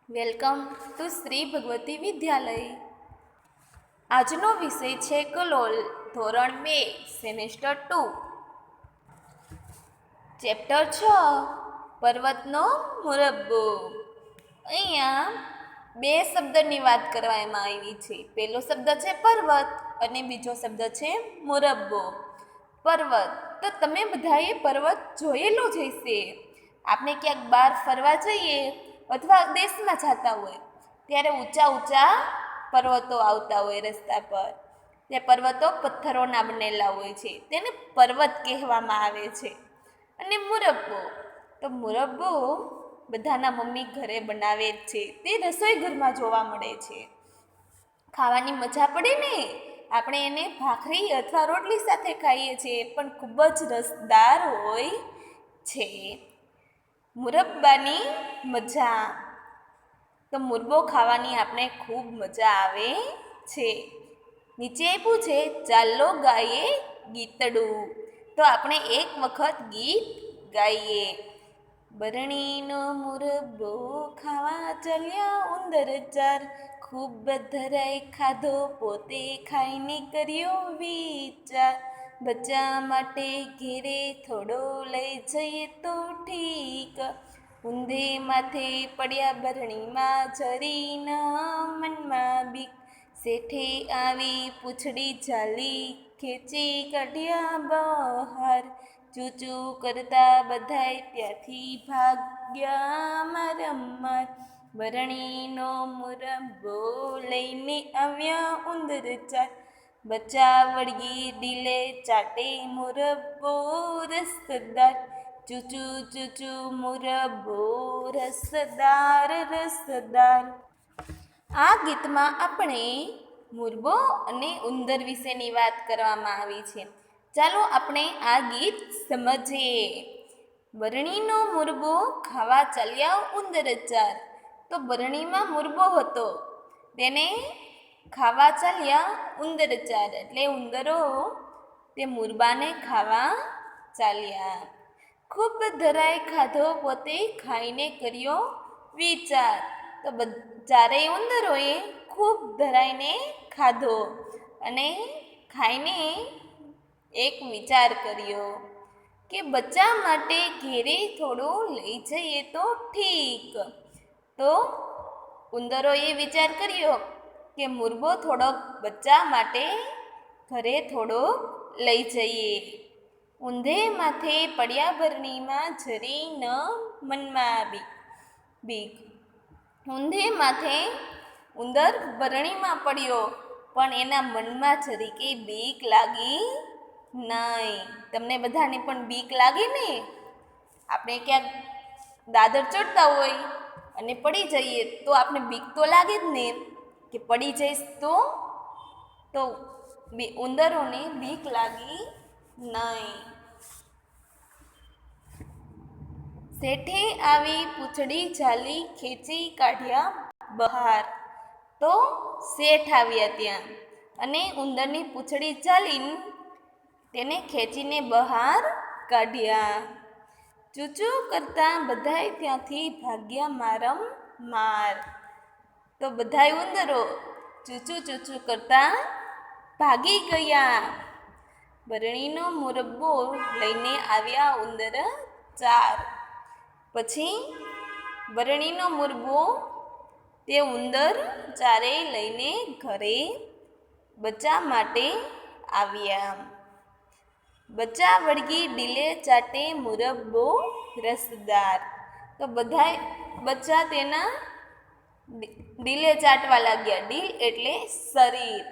Welcome to Shri Bhagwati વિદ્યાલય. આજનો વિષય છે કલોલ, ધોરણ 2, સેમેસ્ટર 2, ચેપ્ટર 6, પર્વતનો મુરબ્બો. અહીંયા બે શબ્દની વાત કરવામાં આવી છે. પહેલો શબ્દ છે પર્વત અને બીજો શબ્દ છે મુરબ્બો. પર્વત તો તમે બધાએ પર્વત જોયેલો જ હશે. આપણે ક્યાંક બહાર ફરવા જઈએ અથવા દેશમાં જતા હોય ત્યારે ઊંચા ઊંચા પર્વતો આવતા હોય રસ્તા પર. તે પર્વતો પથ્થરોના બનેલા હોય છે, તેને પર્વત કહેવામાં આવે છે. અને મુરબ્બો તો મુરબ્બો બધાના મમ્મી ઘરે બનાવે જ છે. તે રસોઈ ઘરમાં જોવા મળે છે. ખાવાની મજા પડે ને, આપણે એને ભાખરી અથવા રોટલી સાથે ખાઈએ છીએ, પણ ખૂબ જ રસદાર હોય છે. મુરબ્બાની મજા તો મુરબ્બો ખાવાની આપણે ખૂબ મજા આવે છે. નીચે આપ્યું છે ચાલો ગાઈએ ગીતડું. તો આપણે એક વખત ગીત ગાઈએ. બરણીનો મુરબ્બો ખાવા ચાલ્યા ઉંદર ચાર, ખૂબ ધરાઈ ખાધો પોતે ખાઈને કર્યો વિચાર, બચ્ચા માટે ઘેરે થોડો લઈ જઈએ તો ઠીક, ઊંધે માથે પડ્યા બરણીમાં જરીના મનમાં બીક, શેઠે આવી પૂંછડી ઝાલી ખેંચી કાઢ્યા બહાર, ચૂચું કરતા બધાય ત્યાંથી ભાગ્યા મારમાર, બરણીનો મુરબ્બો લઈને આવ્યા ઉંદર ચાર, બચ્ચા વળગી ડીલે ચાટે મુરબ્બો રસદાર, ચૂચું ચૂચું મુરબ્બો રસદાર રસદાર. આ ગીતમાં આપણે મુરબ્બો અને ઉંદર વિશેની વાત કરવામાં આવી છે. ચાલો આપણે આ ગીત સમજીએ. બરણીનો મુરબ્બો ખાવા ચાલ્યા ઉંદર ચાર. તો બરણીમાં મુરબ્બો હતો, તેને ખાવા ચાલ્યા ઉંદર ચાર, એટલે ઉંદરો તે મુરબ્બાને ખાવા ચાલ્યા. ખૂબ ધરાઈ ખાધો પોતે ખાઈને કર્યો વિચાર. તો ચારેય ઉંદરોએ ખૂબ ધરાઈને ખાધો અને ખાઈને એક વિચાર કર્યો કે બચ્ચા માટે ઘેરે થોડું લઈ જઈએ તો ઠીક. તો ઉંદરોએ વિચાર કર્યો કે મુરબ્બો થોડોક બચ્ચા માટે ઘરે થોડોક લઈ જઈએ. ઊંધે માથે પડ્યા બરણીમાં જરી ન મનમાં બીક. ઊંધે માથે ઉંદર બરણીમાં પડ્યો, પણ એના મનમાં જરીકે બીક લાગી નહીં. તમને બધાને પણ બીક લાગે ને? આપણે ક્યાંક દાદર ચડતા હોય અને પડી જઈએ તો આપણે બીક તો લાગે જ ને, કે પડી જઈશ તો ઉંદરોને બીક લાગી નહીં. શેઠે આવી પૂંછડી ઝાલી ખેંચી કાઢ્યા બહાર. તો શેઠ આવ્યા ત્યાં અને ઉંદરની પૂંછડી ઝાલીને તેને ખેંચીને બહાર કાઢ્યા. ચૂચું કરતા બધાય ત્યાંથી ભાગ્યા મારમાર. તો બધાય ઉંદરો ચૂચું ચૂચું કરતા ભાગી ગયા. બરણીનો મુરબ્બો લઈને આવ્યા ઉંદર ચાર. પછી બરણીનો મુરબ્બો તે ઉંદર ચારેય લઈને ઘરે બચ્ચા માટે આવ્યા. બચ્ચા વળગી ડીલે ચાટે મુરબ્બો રસદાર. તો બધાય બચ્ચા તેના ડીલે ચાટવા લાગ્યા. ડીલ એટલે શરીર.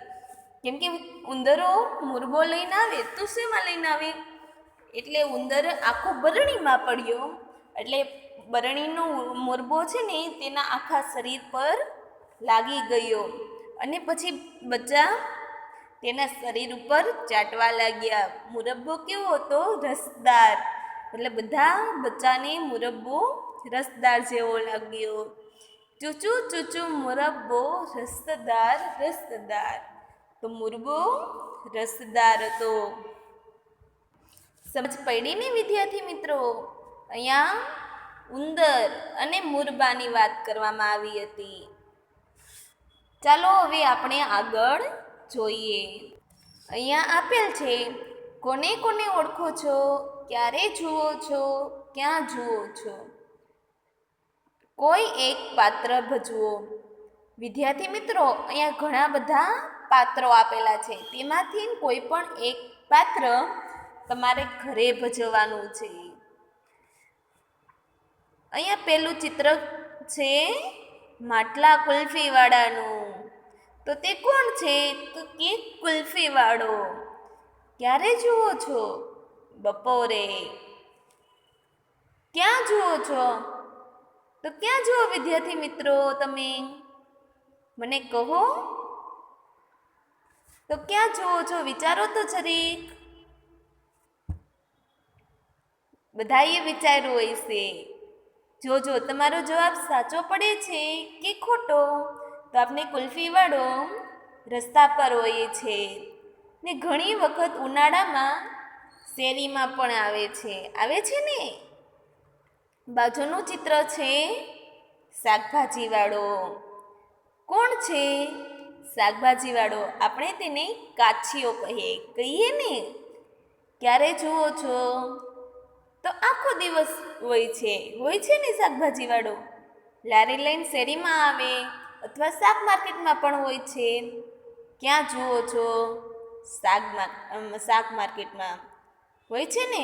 કેમ કે ઉંદરો મુરબ્બો લઈને આવે તો શેમાં લઈને આવે? એટલે ઉંદર આખો બરણીમાં પડ્યો, એટલે બરણીનો મુરબ્બો છે ને તેના આખા શરીર પર લાગી ગયો અને પછી બચ્ચા તેના શરીર ઉપર ચાટવા લાગ્યા. મુરબ્બો કેવો હતો? રસદાર. એટલે બધા બચ્ચાને મુરબ્બો રસદાર જેવો લાગ્યો. ચૂચું ચૂચું મુરબ્બો રસદાર રસદાર. તો મુરબ્બો રસદાર હતો. સમજ પડી ને વિદ્યાર્થી મિત્રો? અહીંયા ઉંદર અને મુરબાની વાત કરવામાં આવી હતી. ચાલો હવે આપણે આગળ જોઈએ. અહીંયા આપેલ છે, કોને કોને ઓળખો છો, ક્યારે જુઓ છો, ક્યાં જુઓ છો? કોઈ એક પાત્ર ભજવો. વિદ્યાર્થી મિત્રો, અહીંયા ઘણા બધા પાત્રો આપેલા છે, તેમાંથી કોઈ પણ એક પાત્ર તમારે ઘરે ભજવવાનું છે. અહીંયા પહેલું ચિત્ર છે માટલા કુલ્ફીવાળાનું. તો તે કોણ છે? તો કે કુલ્ફીવાળો. ક્યારે જુઓ છો? બપોરે. ક્યાં જુઓ છો? તો ક્યાં જુઓ વિદ્યાર્થી મિત્રો તમે? મને કહો. તો ક્યાં જુઓ છો? વિચારો તો જરીક. બધાએ વિચાર્યું હશે. જોજો તમારો જવાબ સાચો પડે છે કે ખોટો. તો આપણે કુલ્ફીવાળો રસ્તા પર હોય છે ને ઘણી વખત ઉનાળામાં શેરીમાં પણ આવે છે ને. બાજુનું ચિત્ર છે શાકભાજીવાળો. કોણ છે શાકભાજીવાળો? આપણે તેને કાચીઓ કહીએ ને. ક્યારે જુઓ છો? તો આખો દિવસ હોય છે ને શાકભાજીવાળો. લારી લઈને શેરીમાં આવે અથવા શાક માર્કેટમાં પણ હોય છે. ક્યાં જુઓ છો? શાક માર્કેટમાં હોય છે ને.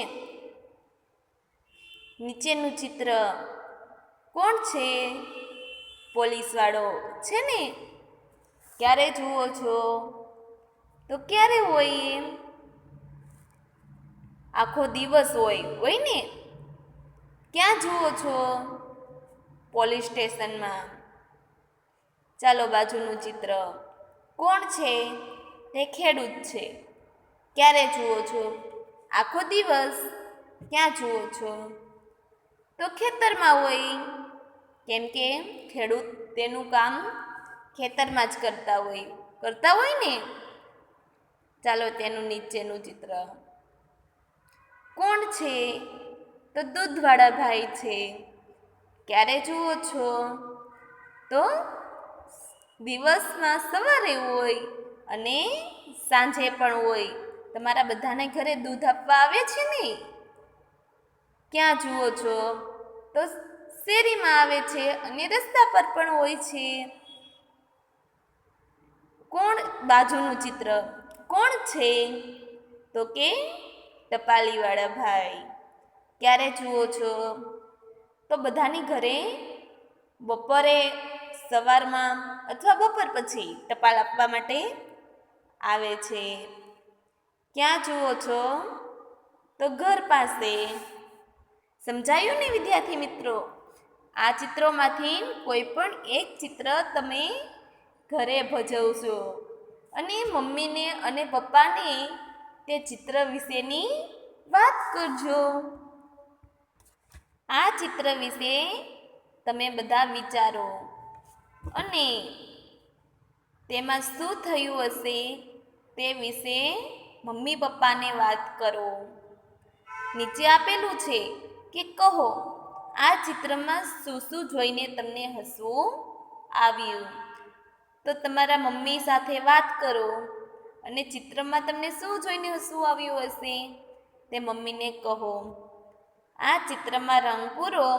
નીચેનું ચિત્ર કોણ છે? પોલીસવાળો છે ને. ક્યારે જુઓ છો? તો ક્યારે હોય? આખો દિવસ હોય ને. ક્યાં જુઓ છો? પોલીસ સ્ટેશનમાં. ચાલો બાજુનું ચિત્ર કોણ છે? તે ખેડૂત છે. ક્યારે જુઓ છો? આખો દિવસ. ક્યાં જુઓ છો? તો ખેતરમાં હોય, કેમ કે ખેડૂત તેનું કામ ખેતરમાં જ કરતા હોય ને. ચાલો તેનું નીચેનું ચિત્ર કોણ છે? તો દૂધવાળા ભાઈ છે. ક્યારે જુઓ છો? તો દિવસમાં સવારે હોય અને સાંજે પણ હોય. તમારા બધાને ઘરે દૂધ આપવા આવે છે ને. ક્યાં જુઓ છો? તો શેરીમાં આવે છે અને રસ્તા પર પણ હોય છે. બાજુનું ચિત્ર કોણ છે? તો કે ટપાલીવાળા ભાઈ. ક્યારે જુઓ છો? તો બધાની ઘરે બપોરે, સવારમાં અથવા બપોર પછી ટપાલ આપવા માટે આવે છે. ક્યાં જુઓ છો? તો ઘર પાસે. સમજાયું ને વિદ્યાર્થી મિત્રો? આ ચિત્રોમાંથી કોઈ પણ એક ચિત્ર તમે ઘરે ભજવશો અને મમ્મીને અને પપ્પાને તે ચિત્ર વિશેની વાત કરજો. આ ચિત્ર વિશે તમે બધા વિચારો અને તેમાં શું થયું હશે તે વિશે મમ્મી પપ્પાને વાત કરો. નીચે આપેલું છે કે કહો, આ ચિત્રમાં શું જોઈને તમને હસવું આવ્યું? તો તમારા મમ્મી સાથે વાત કરો અને ચિત્રમાં તમને શું જોઈને હસવું આવ્યું હશે તે મમ્મીને કહો. આ ચિત્રમાં રંગ પૂરો